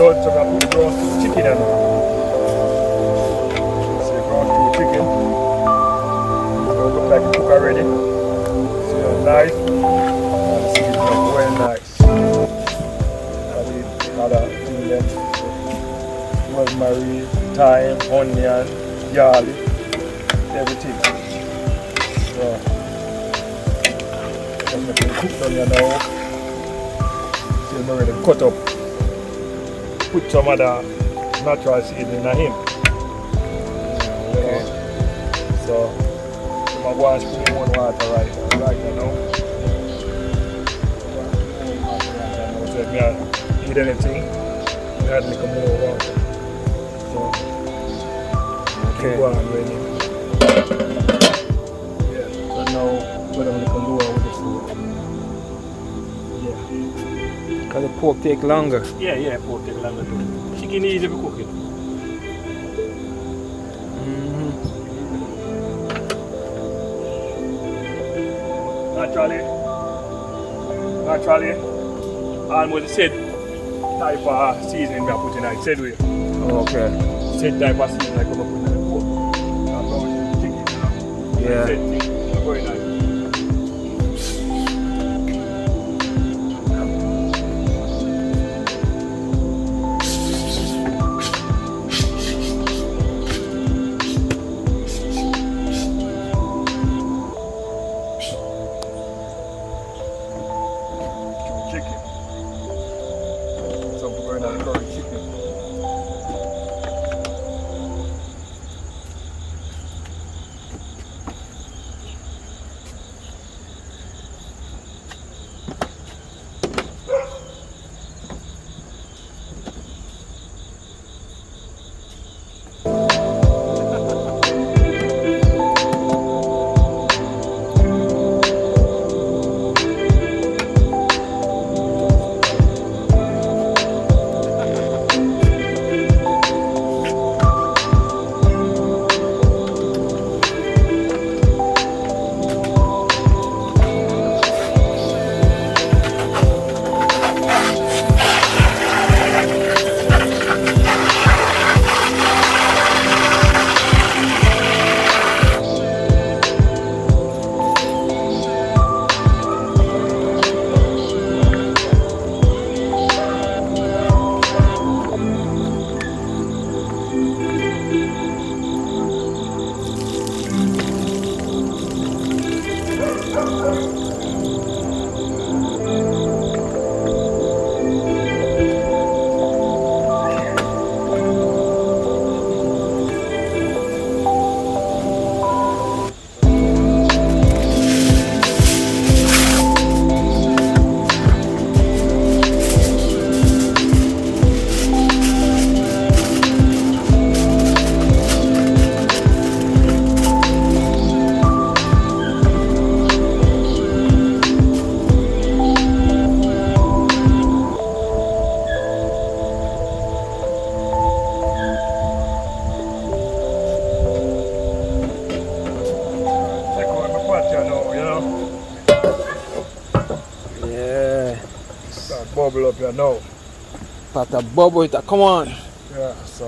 done, so I put brown stew chicken in. See brown stew chicken. So it look like it cook already. So nice. And see it look well nice. And the other thing then. Rosemary, thyme, onion, garlic, everything. So just make it cook down here now. So you're ready to cut up. Put some other natural seasoning in him. Okay. So I'm going to put more water right now. So if you need anything, you add a little more water. So okay. Go on ready. Yeah. So now put a little more with the food. Yeah. Because the pork take longer. Yeah, pork take longer too. Chicken easy to cook it. Naturally, almost the same type of seasoning we are putting in it. Said way. Okay. Same type of seasoning like we put in the pork. Brown chicken, Yeah. Same thing. Very nice. Bubble up here now. But a bubble it, come on. Yeah, so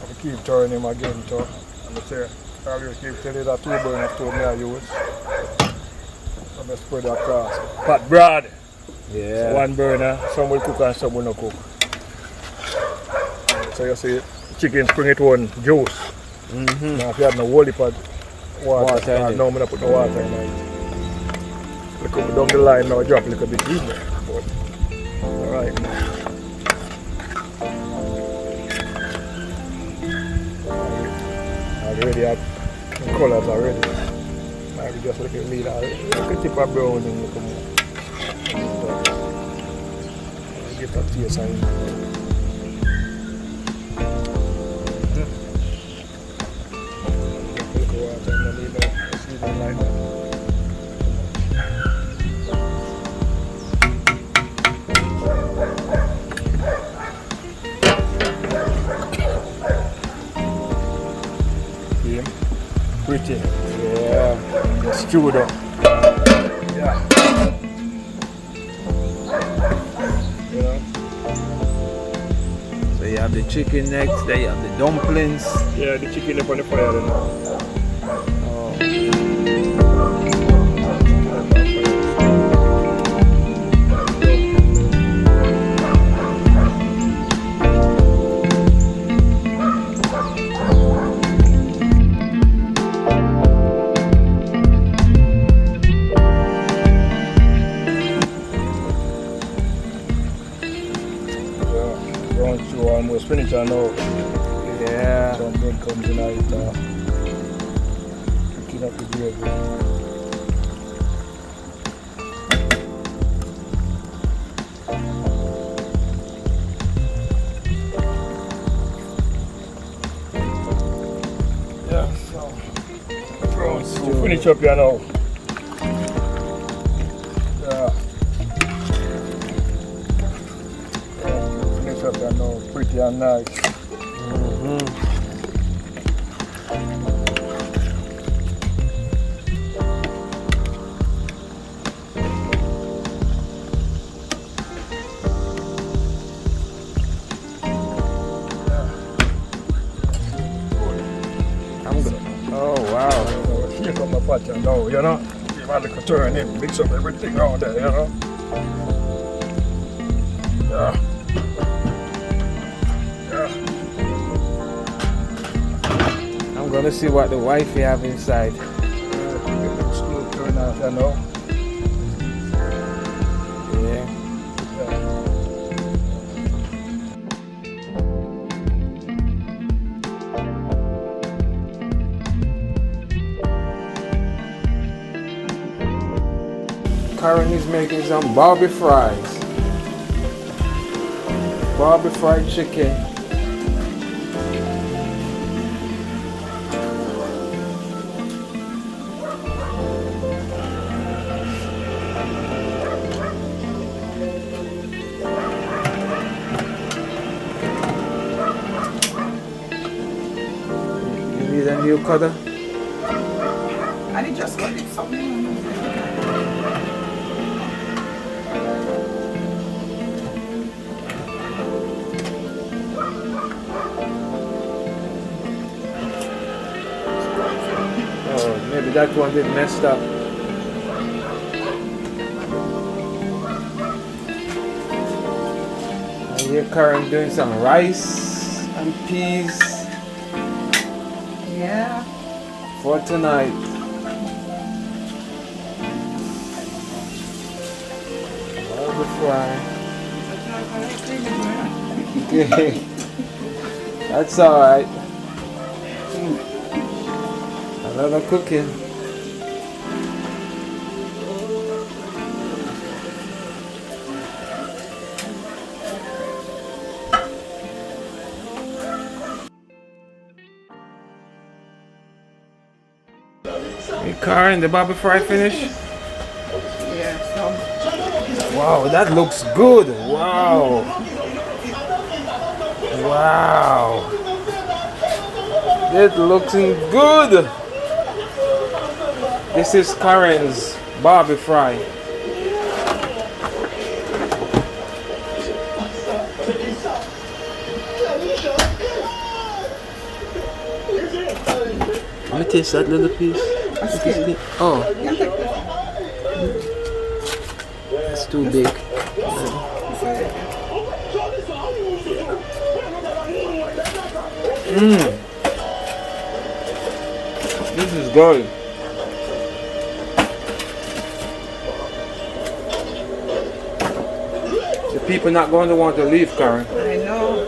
I keep turning him again too. And I say, I will keep telling you that 2 burner stove I use. So I spread it across. Pot bread. Yeah. So 1 burner, some will cook and some will not cook. So you see, chicken spring it on juice. Now if you have no whole heap of water, now I'm going to put no water in it. Look up down the line now, drop a little bit in there. Alright. I already have the colors already. I just look at me now. Look at tip of brown and look at more. Get that taste on it. Look at water and then see them like that. Pretty. Yeah. Just stewed up. Yeah. You know? you have the chicken next, then you have the dumplings. Yeah, the chicken up on the fire then now. Oh. Brown stew almost finished I know. Yeah. Some bread comes in it, cooking up the gravy. Yeah, so brown stew finish up here now. Yeah. Finish up here now, pretty and nice. Oh wow. Shake up my pot now, you know. Give a little turn in, mix up everything around there, you know. Yeah. I'm gonna see what the wifey have inside. Slow turn out, you know. Yeah. Karen is making some Barbeque fries. Barbeque fried chicken. You need a new cutter? I just got it something. Oh, maybe that one did messed up. I hear Karen doing some rice and peas Yeah. for tonight. Barbeque fry. Okay. That's alright. A lot of cooking. Hey Karen, the Barbeque fry finish? Yeah, so Wow, that looks good. Wow. Wow. That looking good. This is Karen's Barbeque fry. Let me taste that little piece. Oh, it's too big. This is good. The people not going to want to leave, Karen. I know.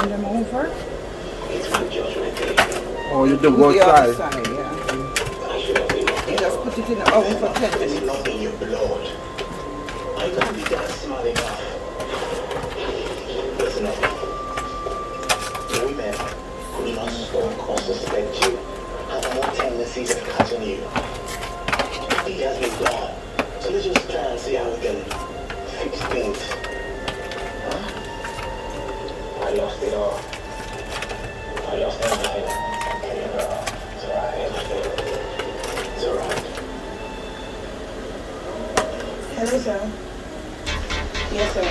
turn them over. Oh, you do The both other sides. side, yeah. You just put it in the oven for 10 minutes. Women could not stone or suspect you, have more tendencies of cutting you. He has been gone, so let's just try and see how we can fix things. Huh? I lost it all. I lost everything. Okay, girl. It's alright. It's alright. Hello, sir. Yes, sir.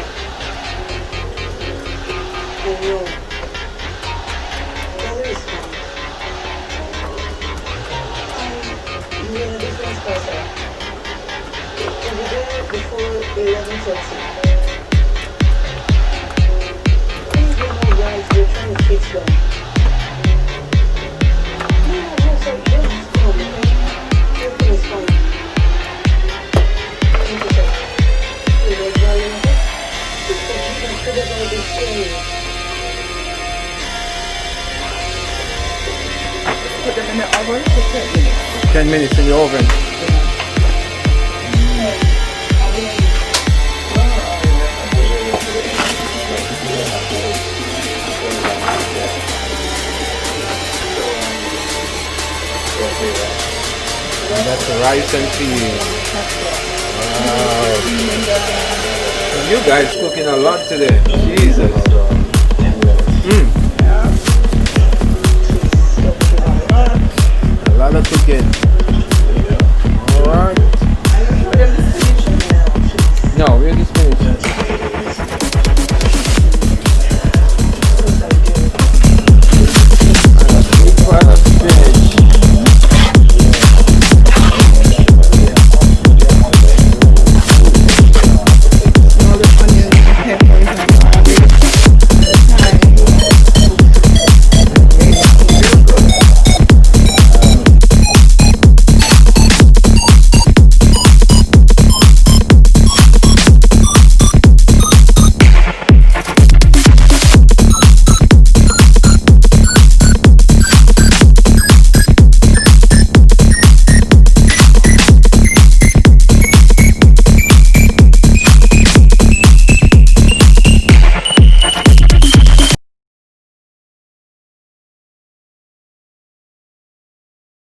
Oh, no. Weather is fine. You're in a different spot, sir. We'll be there before 11:30. Please don't know why we're trying to fix them. No, sir, you don't have to come, okay? Everything is fine. Thank you, sir. You're very welcome. It's the chicken sugar gonna be scary. Put them in the oven for 10 minutes. 10 minutes in the oven. And that's the rice and peas. Wow. You guys cooking a lot today. Jesus. A lot of cooking. Alright.